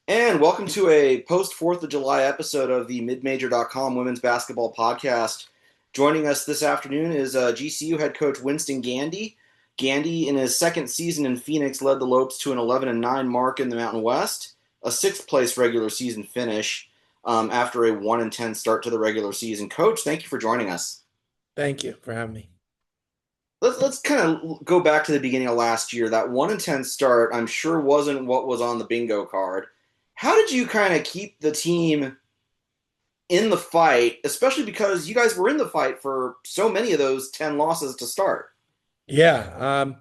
And welcome to a post 4th of July episode of the midmajor.com women's basketball podcast. Joining us this afternoon is GCU head coach Winston Gandy. Gandy, in his second season in Phoenix, led the Lopes to an 11-9 mark in the Mountain West, a sixth place regular season finish after a 1-10 start to the regular season. Coach, thank you for joining us. Thank you for having me. Let's kind of go back to the beginning of last year. That 1-10 start, I'm sure, wasn't what was on the bingo card. How did you kind of keep the team in the fight, especially because you guys were in the fight for so many of those 10 losses to start? Yeah,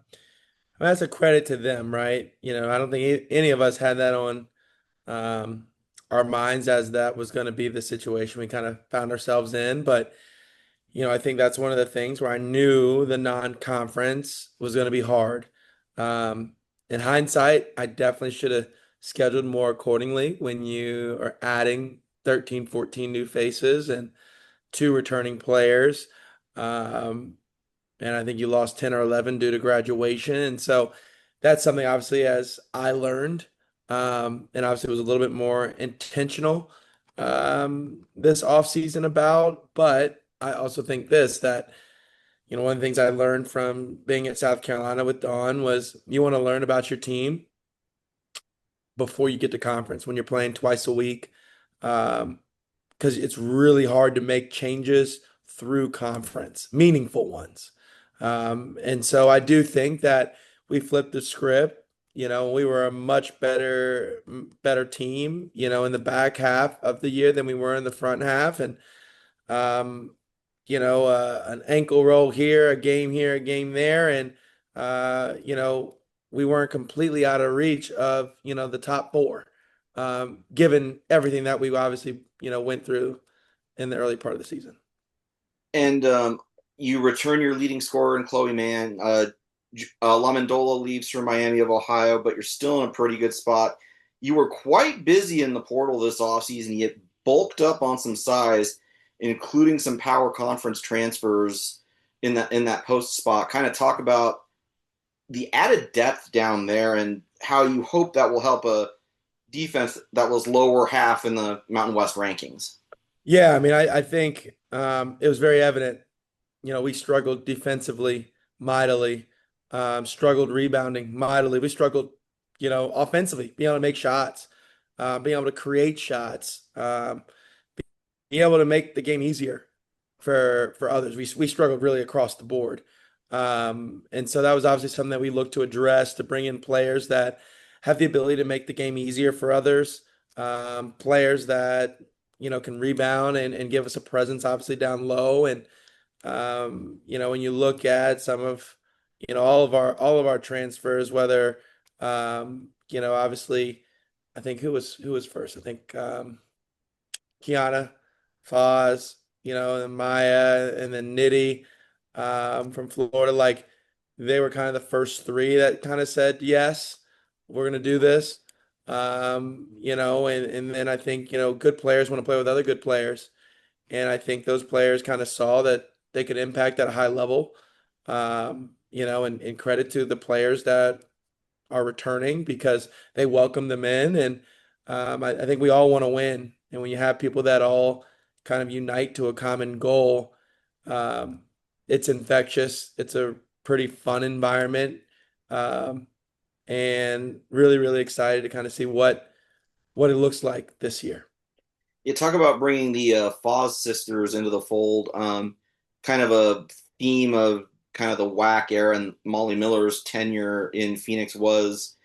that's a credit to them, right? I don't think any of us had that on um, our minds as that was going to be the situation we kind of found ourselves in. But, I think that's one of the things where I knew the non-conference was going to be hard. Um, in hindsight, I definitely should have scheduled more accordingly when you are adding 13, 14 new faces and two returning players. Um, and I think you lost 10 or 11 due to graduation. And so that's something obviously as I learned, and obviously was a little bit more intentional this offseason about, but I also think that, one of the things I learned from being at South Carolina with Dawn was you want to learn about your team before you get to conference when you're playing twice a week. Because it's really hard to make changes through conference, meaningful ones. And so I do think that we flipped the script. We were a much better team, in the back half of the year than we were in the front half. And, um, an ankle roll here, a game there. And, we weren't completely out of reach of, the top four, given everything that we obviously, went through in the early part of the season. And you return your leading scorer in Chloe Mann. Lamendola leaves for Miami of Ohio, but you're still in a pretty good spot. You were quite busy in the portal this offseason. You bulked up on some size, including some power conference transfers in that post spot. Kind of talk about the added depth down there and how you hope that will help a defense that was lower half in the Mountain West rankings. Yeah, I mean, I think it was very evident. We struggled defensively mightily, struggled rebounding mightily. We struggled, offensively, being able to make shots, being able to create shots, being able to make the game easier for others. We struggled really across the board. And so that was obviously something that we looked to address to bring in players that have the ability to make the game easier for others, players that, can rebound and give us a presence obviously down low. And, when you look at some of, all of our transfers, whether, obviously, I think who was first? I think Kiana, Foz, and Maya, and then Nitty from Florida. Like they were kind of the first three that kind of said, yes, we're going to do this. And then I think, good players want to play with other good players. And I think those players kind of saw that they could impact at a high level. And credit to the players that are returning because they welcome them in. And I think we all want to win. And when you have people that all kind of unite to a common goal, um, it's infectious. It's a pretty fun environment. Um, and really, really excited to kind of see what it looks like this year. You talk about bringing the Foz sisters into the fold. Kind of a theme of kind of the WAC era and Molly Miller's tenure in Phoenix was,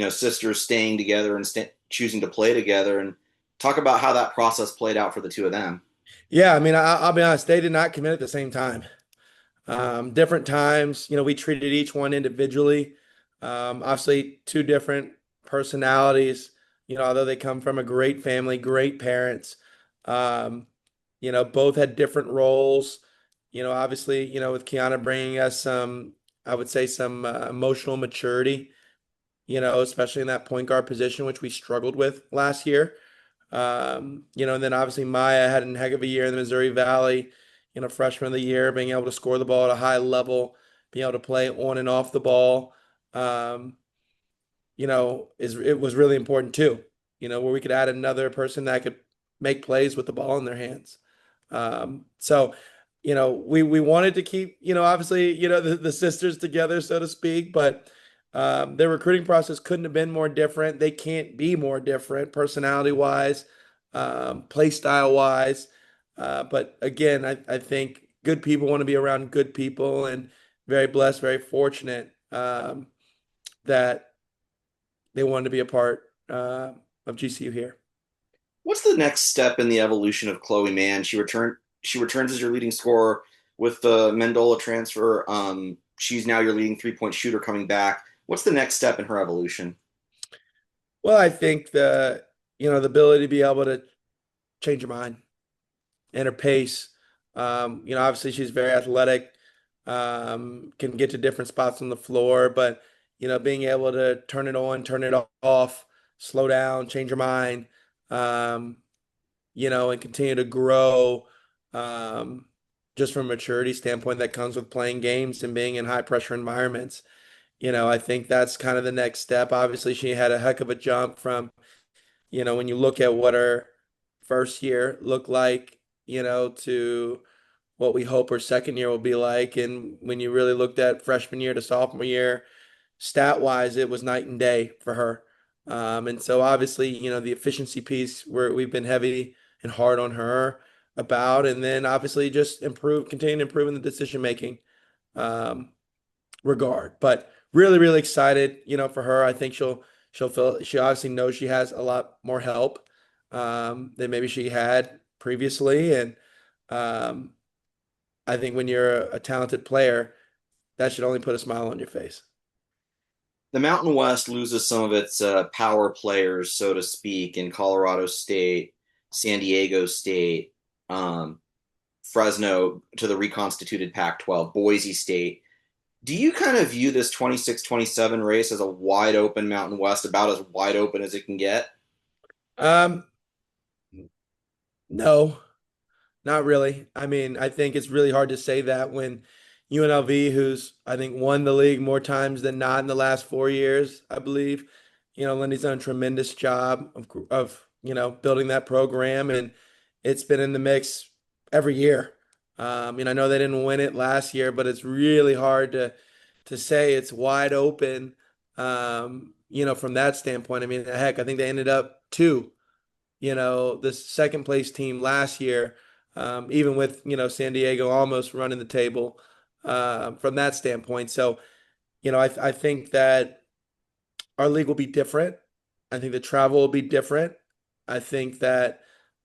sisters staying together and choosing to play together. And talk about how that process played out for the two of them. Yeah, I mean, I'll be honest, they did not commit at the same time. Different times, we treated each one individually. Obviously, two different personalities, although they come from a great family, great parents. Um, both had different roles. Obviously, with Kiana bringing us some, I would say, some emotional maturity, especially in that point guard position, which we struggled with last year. And then obviously Maya had a heck of a year in the Missouri Valley, freshman of the year, being able to score the ball at a high level, being able to play on and off the ball, is it was really important too. where we could add another person that could make plays with the ball in their hands. So, we wanted to keep, obviously, the sisters together, so to speak, but their recruiting process couldn't have been more different. They can't be more different personality wise, play style wise. But again, I think good people want to be around good people, and very blessed, very fortunate that they wanted to be a part of GCU here. What's the next step in the evolution of Chloe Mann? She returns as your leading scorer with the Mendola transfer. She's now your leading 3-point shooter coming back. What's the next step in her evolution? Well, I think the ability to be able to change your mind and her pace. Obviously she's very athletic, can get to different spots on the floor, but being able to turn it on, turn it off, slow down, change your mind, um, and continue to grow, um, just from a maturity standpoint that comes with playing games and being in high pressure environments. I think that's kind of the next step. Obviously, she had a heck of a jump from, when you look at what her first year looked like, to what we hope her second year will be like. And when you really looked at freshman year to sophomore year, stat wise, it was night and day for her. And so obviously, the efficiency piece where we've been heavy and hard on her about, and then obviously just continue to improve in the decision making um, regard. But really, really excited, for her. I think she obviously knows she has a lot more help than maybe she had previously. And um, I think when you're a talented player, that should only put a smile on your face. The Mountain West loses some of its power players, so to speak, in Colorado State, San Diego State, um, Fresno to the reconstituted Pac-12, Boise State. Do you kind of view this 26-27 race as a wide open Mountain West, about as wide open as it can get? Um, no, not really. I mean, I think it's really hard to say that when UNLV, who's I think won the league more times than not in the last 4 years, I believe, Lindy's done a tremendous job of building that program, and it's been in the mix every year. I know they didn't win it last year, but it's really hard to say it's wide open. From that standpoint. I mean, heck, I think they ended up two, the second place team last year, even with, San Diego almost running the table from that standpoint. So, I think that our league will be different. I think the travel will be different. I think that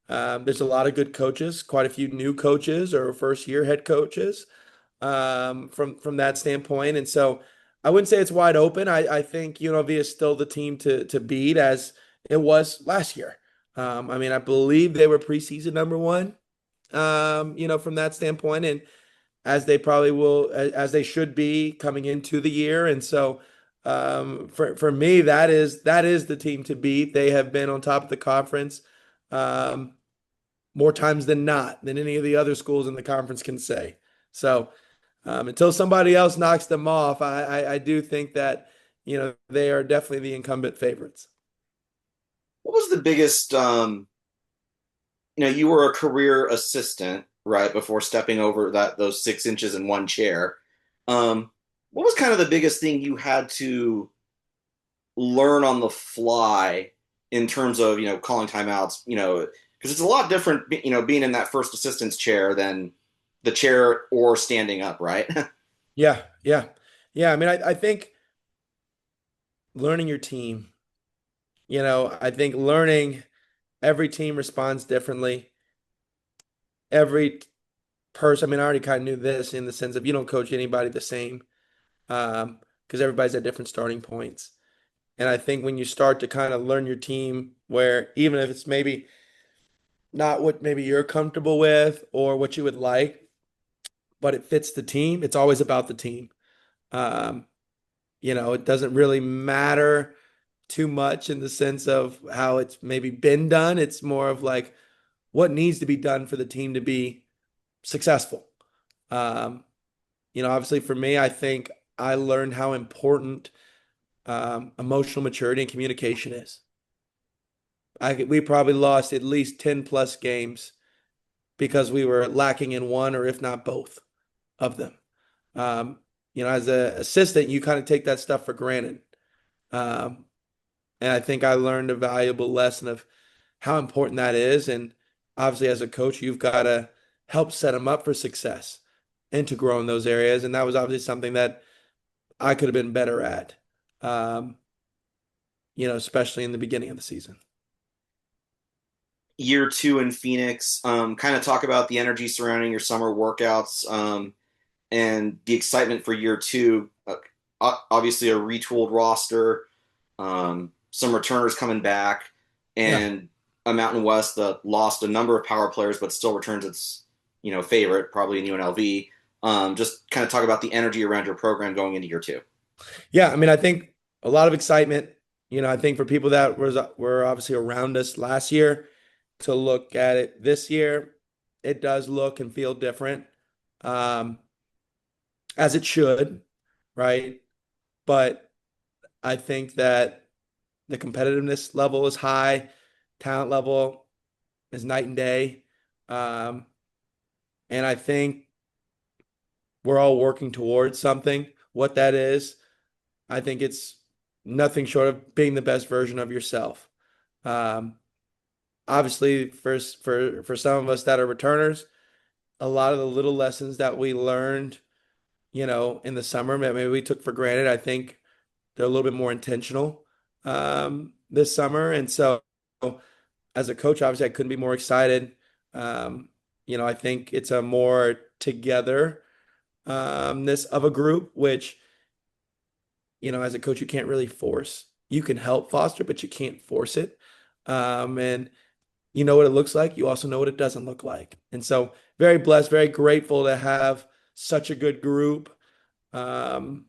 there's a lot of good coaches, quite a few new coaches or first year head coaches from that standpoint. And so I wouldn't say it's wide open. I think UNLV is still the team to beat as it was last year. I mean, I believe they were preseason number one, from that standpoint, and as they probably will, as they should be coming into the year. And so, for me, that is the team to beat. They have been on top of the conference um, more times than not than any of the other schools in the conference can say. So, until somebody else knocks them off, I do think that they are definitely the incumbent favorites. What was the biggest, you were a career assistant, right, before stepping over those 6 inches in one chair. What was kind of the biggest thing you had to learn on the fly in terms of, calling timeouts, because it's a lot different, being in that first assistant's chair than the chair or standing up, right? Yeah, yeah, yeah. I mean, I think learning your team. I think learning every team responds differently. Every person, I mean, I already kind of knew this in the sense of you don't coach anybody the same, because everybody's at different starting points. And I think when you start to kind of learn your team, where even if it's maybe not what maybe you're comfortable with or what you would like, but it fits the team, it's always about the team. Um, it doesn't really matter too much in the sense of how it's maybe been done. It's more of like what needs to be done for the team to be successful. Um, obviously for me, I think I learned how important emotional maturity and communication is. we probably lost at least 10 plus games because we were lacking in one or if not both of them. Um, as an assistant, you kind of take that stuff for granted. Um, and I think I learned a valuable lesson of how important that is. And obviously, as a coach, you've got to help set them up for success and to grow in those areas. And that was obviously something that I could have been better at, um, especially in the beginning of the season. Year two in Phoenix, kind of talk about the energy surrounding your summer workouts, and the excitement for year two. Obviously, a retooled roster, some returners coming back, Yeah. and a Mountain West that lost a number of power players but still returns its favorite, probably in UNLV. Just kind of talk about the energy around your program going into year two. Yeah. I mean, I think a lot of excitement. I think for people that were obviously around us last year to look at it this year, it does look and feel different, um, as it should, right? But I think that the competitiveness level is high, talent level is night and day. Um, and I think we're all working towards something. What that is, I think it's nothing short of being the best version of yourself. Um, Obviously, for some of us that are returners, a lot of the little lessons that we learned, in the summer that maybe we took for granted, I think they're a little bit more intentional this summer. And so, as a coach, obviously, I couldn't be more excited. Um, I think it's a more together this of a group, which, as a coach, you can't really force. You can help foster, but you can't force it. And you know what it looks like. You also know what it doesn't look like. And so, very blessed, very grateful to have such a good group, um,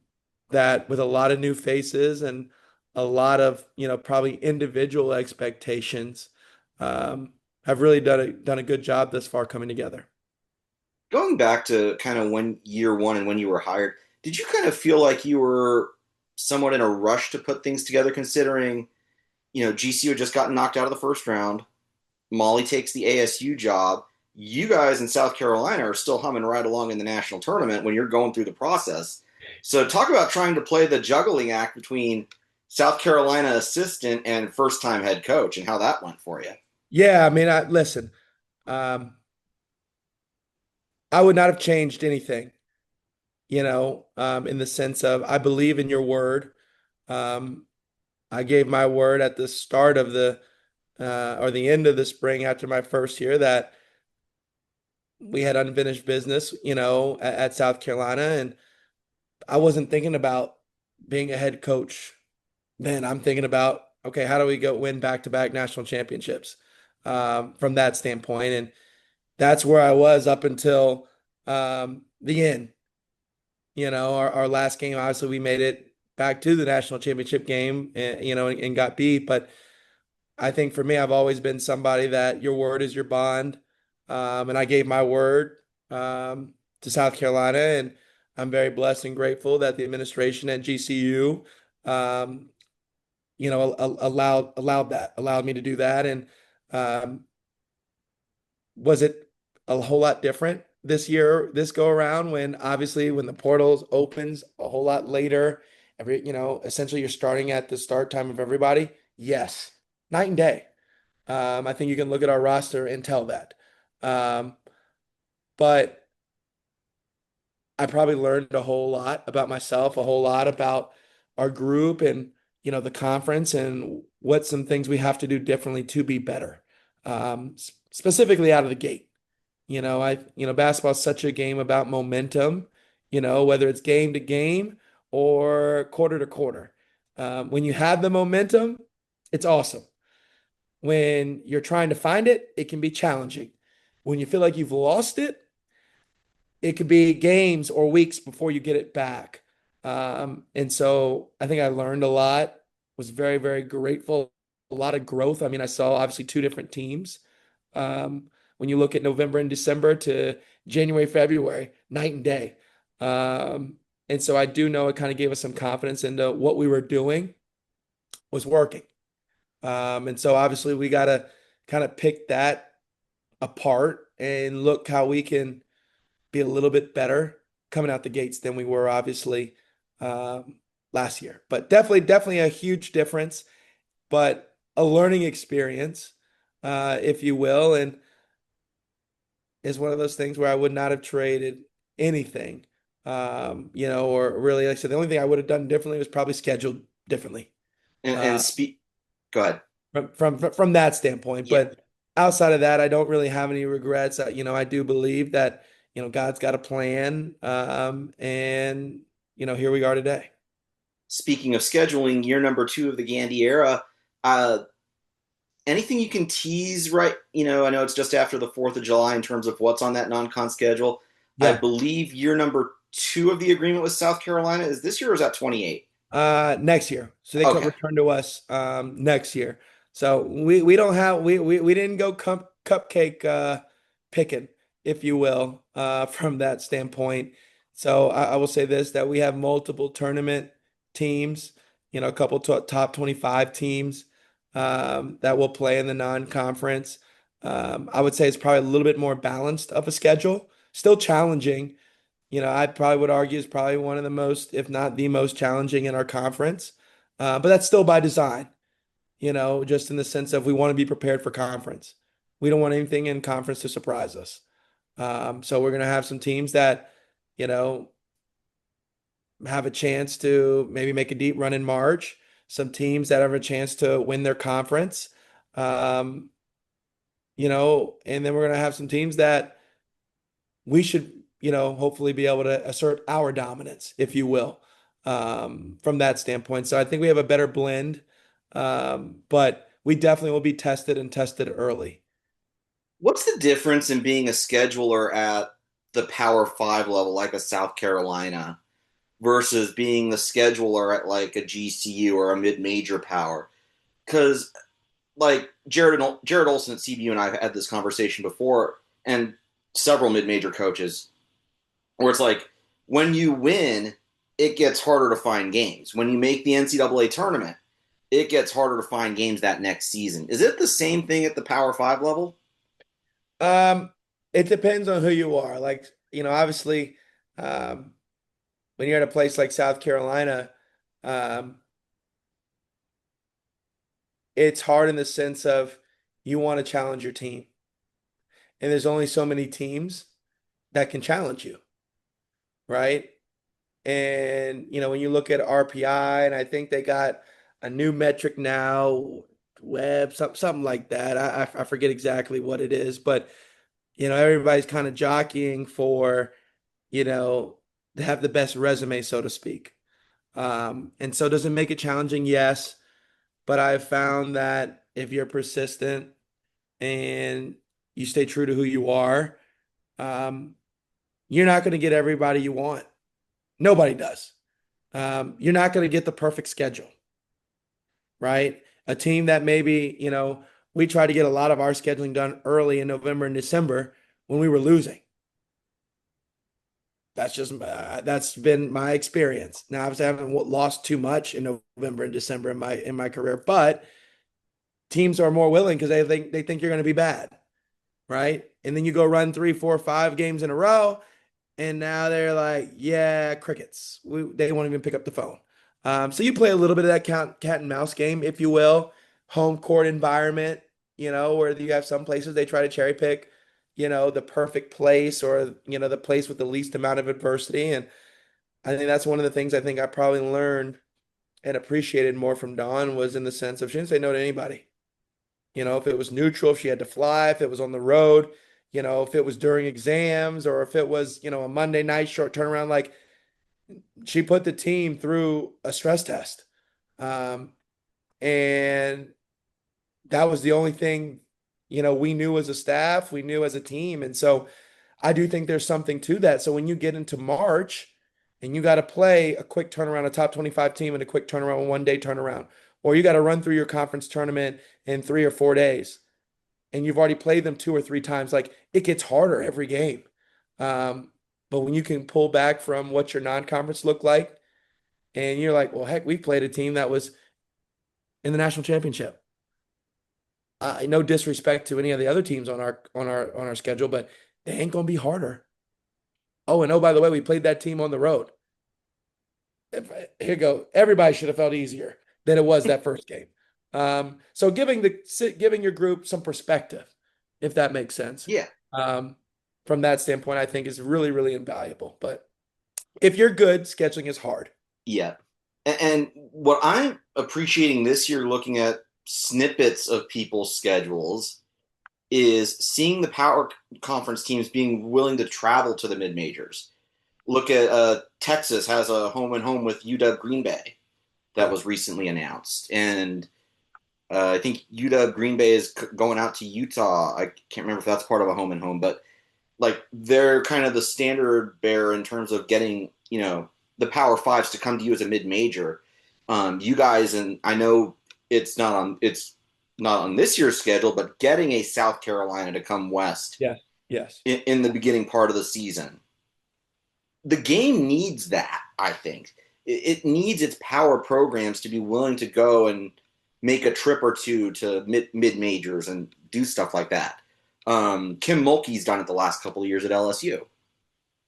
that with a lot of new faces and a lot of, probably individual expectations, have really done a good job thus far coming together. Going back to kind of when year one and when you were hired, did you kind of feel like you were somewhat in a rush to put things together, considering, GCU had just gotten knocked out of the first round? Molly takes the ASU job. You guys in South Carolina are still humming right along in the national tournament when you're going through the process. So talk about trying to play the juggling act between South Carolina assistant and first time head coach and how that went for you. Yeah, I mean, listen, um, I would not have changed anything, in the sense of I believe in your word. Um, I gave my word at the start of the or the end of the spring after my first year that we had unfinished business, at South Carolina, and I wasn't thinking about being a head coach then. I'm thinking about, okay, how do we go win back-to-back national championships, from that standpoint, and that's where I was up until the end. Our last game, obviously, we made it back to the national championship game, and, and got beat, but I think for me, I've always been somebody that your word is your bond. And I gave my word to South Carolina, and I'm very blessed and grateful that the administration at GCU, um, allowed me to do that. And um, was it a whole lot different this year, this go around, when obviously when the portals opens a whole lot later, essentially you're starting at the start time of everybody? Yes, night and day. I think you can look at our roster and tell that. Um, but I probably learned a whole lot about myself, a whole lot about our group and, the conference and what some things we have to do differently to be better. Specifically out of the gate. Basketball is such a game about momentum, whether it's game to game or quarter to quarter. When you have the momentum, it's awesome. When you're trying to find it, it can be challenging. When you feel like you've lost it, it could be games or weeks before you get it back. And so I think I learned a lot, was very, very grateful, a lot of growth. I mean, I saw obviously two different teams. When you look at November and December to January, February, night and day. And so I do know it kind of gave us some confidence into what we were doing was working. And so obviously we got to kind of pick that apart and look how we can be a little bit better coming out the gates than we were obviously um, last year. But definitely a huge difference, but a learning experience, if you will, and is one of those things where I would not have traded anything, or really, like I said, the only thing I would have done differently was probably scheduled differently. And Uh, speak. Go ahead. from that standpoint. Yeah. But outside of that, I don't really have any regrets. I do believe that, God's got a plan. And here we are today. Speaking of scheduling, year number two of the Gandy era. Uh, Anything you can tease, right? I know it's just after the 4th of July in terms of what's on that non-con schedule. I Yeah. believe year number two of the agreement with South Carolina is this year, or is that 28? Next year. So they could Okay. return to us next year. So we don't have we didn't go cupcake picking, if you will, from that standpoint. So I will say this, that we have multiple tournament teams, a couple top 25 teams that will play in the non-conference. I would say it's probably a little bit more balanced of a schedule. Still challenging. I probably would argue is probably one of the most, if not the most challenging in our conference. But that's still by design, just in the sense of we want to be prepared for conference. We don't want anything in conference to surprise us. So we're going to have some teams that, you know, have a chance to maybe make a deep run in March, some teams that have a chance to win their conference. Um, and then we're going to have some teams that we should, hopefully be able to assert our dominance, if you will, from that standpoint. So I think we have a better blend, but we definitely will be tested and tested early. What's the difference in being a scheduler at the Power Five level, like a South Carolina, versus being the scheduler at like a GCU or a mid-major power? Because like Jared Olson at CBU and I have had this conversation before, and several mid-major coaches, where it's like when you win, it gets harder to find games. When you make the NCAA tournament, it gets harder to find games that next season. Is it the same thing at the Power Five level? Um, it depends on who you are. Like, obviously, um, when you're at a place like South Carolina, um, it's hard in the sense of you want to challenge your team. And there's only so many teams that can challenge you, right? And when you look at RPI, and I think they got a new metric now, web, something like that. I forget exactly what it is, but everybody's kind of jockeying for, to have the best resume, so to speak. And so does it make it challenging? Yes. But I've found that if you're persistent and you stay true to who you are, um, you're not going to get everybody you want. Nobody does. You're not going to get the perfect schedule, right? A team that maybe, we try to get a lot of our scheduling done early in November and December when we were losing. That's been my experience. Now, obviously, I haven't lost too much in November and December in my career, but teams are more willing because they think you're going to be bad, right? And then you go run 3, 4, 5 games in a row, and now they're like, yeah, crickets. They won't even pick up the phone. So you play a little bit of that cat and mouse game, if you will, home court environment, where you have some places they try to cherry pick, the perfect place or, the place with the least amount of adversity. And I think that's one of the things I think I probably learned and appreciated more from Dawn was in the sense of she didn't say no to anybody. If it was neutral, if she had to fly, if it was on the road, if it was during exams or if it was, a Monday night short turnaround, like she put the team through a stress test. Um, and that was the only thing, we knew as a staff, we knew as a team. And so I do think there's something to that. So when you get into March and you got to play a quick turnaround, a top 25 team and a quick turnaround, 1 day turnaround, or you got to run through your conference tournament in 3 or 4 days and you've already played them 2 or 3 times, like it gets harder every game. Um, but when you can pull back from what your non-conference looked like, and you're like, well, heck, we played a team that was in the national championship. No disrespect to any of the other teams on our schedule, but they ain't gonna be harder. Oh, and oh, by the way, we played that team on the road. Here you go. Everybody should have felt easier than it was that first game. So giving your group some perspective, if that makes sense, Yeah, um, from that standpoint, I think is really, really invaluable. But if you're good, scheduling is hard. yeah. And what I'm appreciating this year, looking at snippets of people's schedules, is seeing the power conference teams being willing to travel to the mid majors. Look at Texas has a home and home with UW Green Bay that Yeah. was recently announced, and I think UW Green Bay is going out to Utah. I can't remember if that's part of a home and home, but like they're kind of the standard bearer in terms of getting the Power Fives to come to you as a mid major. You guys, and I know it's not on this year's schedule, but getting a South Carolina to come west Yes. Yes. in the beginning part of the season, the game needs that. I think it needs its power programs to be willing to go and make a trip or two to mid majors and do stuff like that. Kim Mulkey's done it the last couple of years at LSU.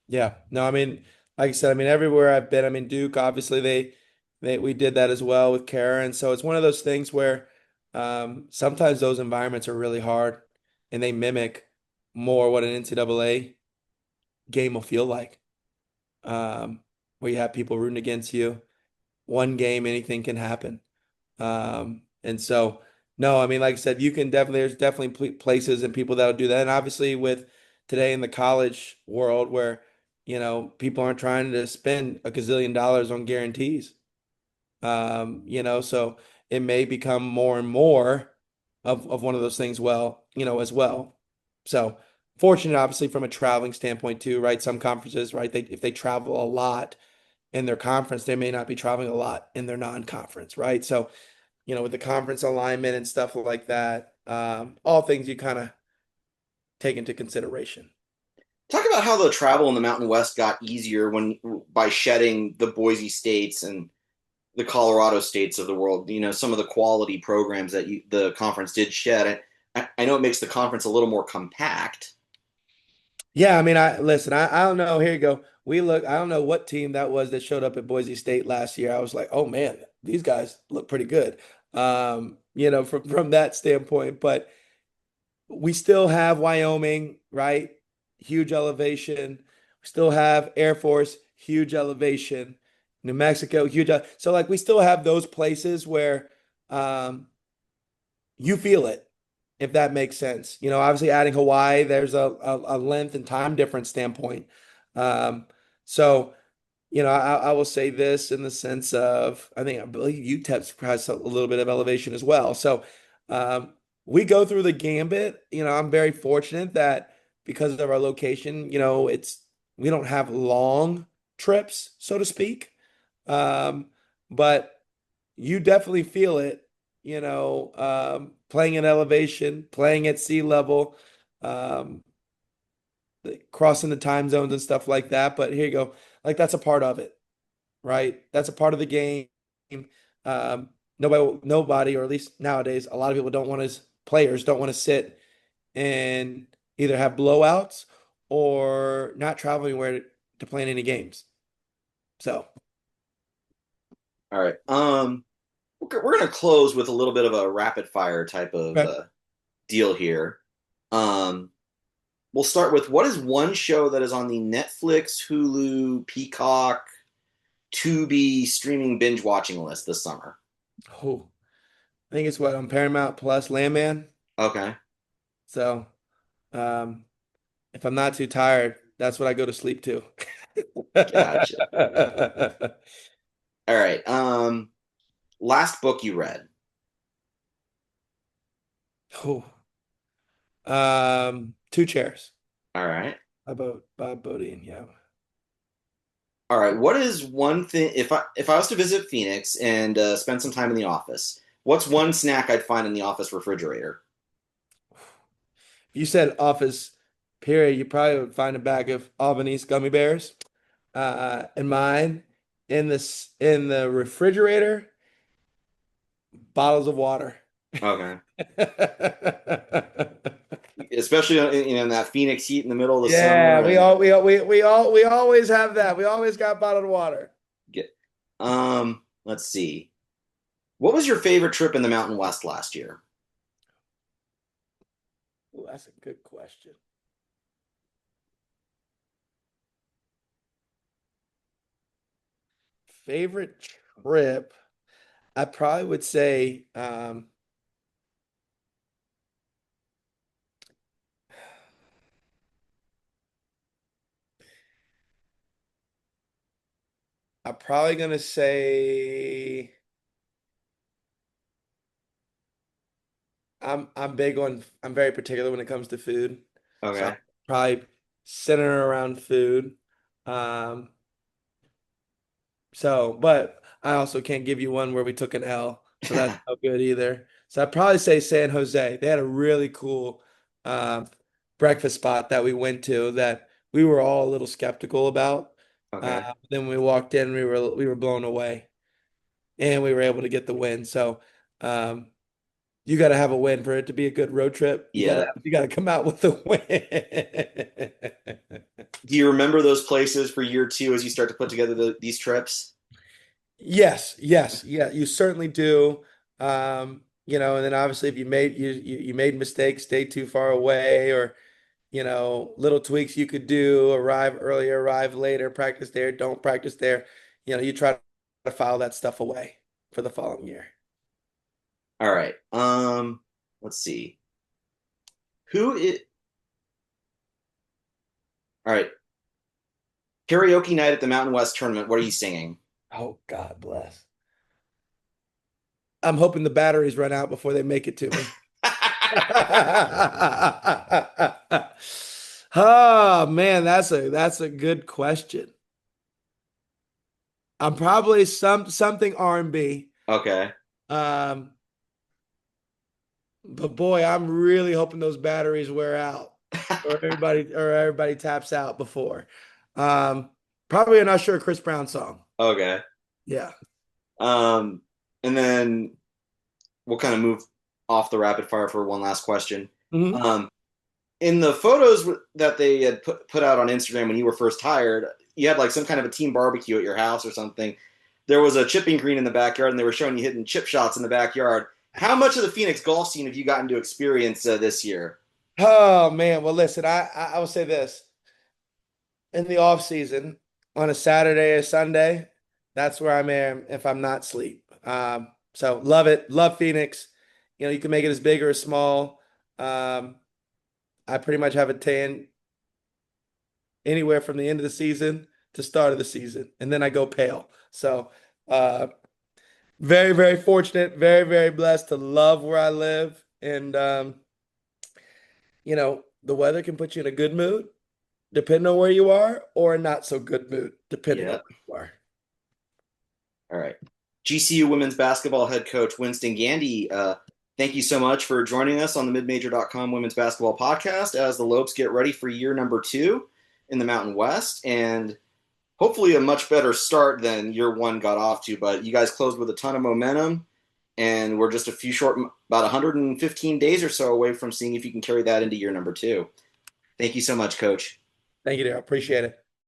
Yeah. No, I mean, like I said, I mean, everywhere I've been, I mean, Duke, obviously they we did that as well with Kara. And so it's one of those things where sometimes those environments are really hard and they mimic more what an NCAA game will feel like. Um, where you have people rooting against you. One game, anything can happen. And so, no, I mean, like I said, you can definitely, there's definitely places and people that'll do that. And obviously, with today in the college world where, people aren't trying to spend a gazillion dollars on guarantees. So it may become more and more of one of those things, well, as well. So fortunate, obviously, from a traveling standpoint too, right? Some conferences, right? If they travel a lot in their conference, they may not be traveling a lot in their non-conference, right? So, with the conference alignment and stuff like that, all things you kind of take into consideration. Talk about how the travel in the Mountain West got easier when by shedding the Boise states and the Colorado states of the world. Some of the quality programs that the conference did shed. I know it makes the conference a little more compact. Yeah, I mean, I don't know. Here you go. I don't know what team that was that showed up at Boise State last year. I was like, oh man, these guys look pretty good. From that standpoint, but we still have Wyoming, right? Huge elevation. We still have Air Force, huge elevation. New Mexico, huge. So like we still have those places where um, you feel it, if that makes sense. Obviously adding Hawaii, there's a length and time difference standpoint. So I will say this in the sense of I believe UTEP has a little bit of elevation as well. So um, we go through the gambit. I'm very fortunate that because of our location, we don't have long trips, so to speak. Um, but you definitely feel it, playing at elevation, playing at sea level, um, crossing the time zones and stuff like that. But here you go. Like that's a part of it, right? That's a part of the game. Um, nobody, or at least nowadays, a lot of people players don't want to sit and either have blowouts or not travel anywhere to play in any games. So, All right. We're going to close with a little bit of a rapid fire type of okay. deal here. Um, we'll start with what is one show that is on the Netflix, Hulu, Peacock, Tubi streaming binge watching list this summer? Oh, I think it's what on Paramount Plus, Landman. Okay, So, um, if I'm not too tired, that's what I go to sleep to. gotcha. All right. Last book you read. Oh, Two Chairs. All right. About Bob Bodine, yeah. All right. What is one thing if I was to visit Phoenix and spend some time in the office? What's one snack I'd find in the office refrigerator? You said office period, you probably would find a bag of Albanese gummy bears. And mine in the refrigerator, bottles of water. Okay. Especially in that Phoenix heat in the middle of the Yeah, summer and we always have that. We always got bottled water. get let's see. What was your favorite trip in the Mountain West last year? Ooh, that's a good question. Favorite trip, I probably would say I'm probably gonna say I'm very particular when it comes to food. So I'm Okay. probably centering around food. Um but I also can't give you one where we took an L, so that's no good either. So I'd probably say San Jose. They had a really cool um breakfast spot that we went to that we were all a little skeptical about. Okay. Then when we walked in, we were blown away, and we were able to get the win. So um, you got to have a win for it to be a good road trip. You Yeah. gotta you gotta come out with a win. Do you remember those places for year two as you start to put together these trips? Yes, yes, yeah, you certainly do. And then obviously if you made mistakes, stay too far away, or little tweaks you could do, arrive earlier, arrive later, practice there, don't practice there. You try to file that stuff away for the following year. All right. Let's see. Who is All right. Karaoke night at the Mountain West tournament. What are you singing? Oh, God bless. I'm hoping the batteries run out before they make it to me. Oh man, that's a good question. I'm probably something R&B. Okay. Um, but boy, I'm really hoping those batteries wear out or everybody taps out before. Um, Probably an Usher or Chris Brown song. Okay. Yeah. Um, and then we'll kind of move off the rapid fire for one last question. Hmm. Um, in the photos that they had put out on Instagram when you were first hired, you had like some kind of a team barbecue at your house or something. There was a chipping green in the backyard, and they were showing you hitting chip shots in the backyard. How much of the Phoenix golf scene have you gotten to experience this year? Oh man, well listen, I will say this. In the off season on a Saturday or Sunday, that's where I'm at if I'm not asleep. So love it, love Phoenix. You can make it as big or as small. Um, I pretty much have a tan anywhere from the end of the season to start of the season, and then I go pale. So uh, very, very fortunate, very, very blessed to love where I live, and the weather can put you in a good mood depending on where you are, or a not so good mood depending on Yeah. where you are. All right. GCU women's basketball head coach Winston Gandy, thank you so much for joining us on the midmajor.com women's basketball podcast as the Lopes get ready for year number two in the Mountain West. And hopefully a much better start than year one got off to. But you guys closed with a ton of momentum, and we're just a few short, about 115 days or so away from seeing if you can carry that into year number two. Thank you so much, Coach. Thank you, Darryl. Appreciate it.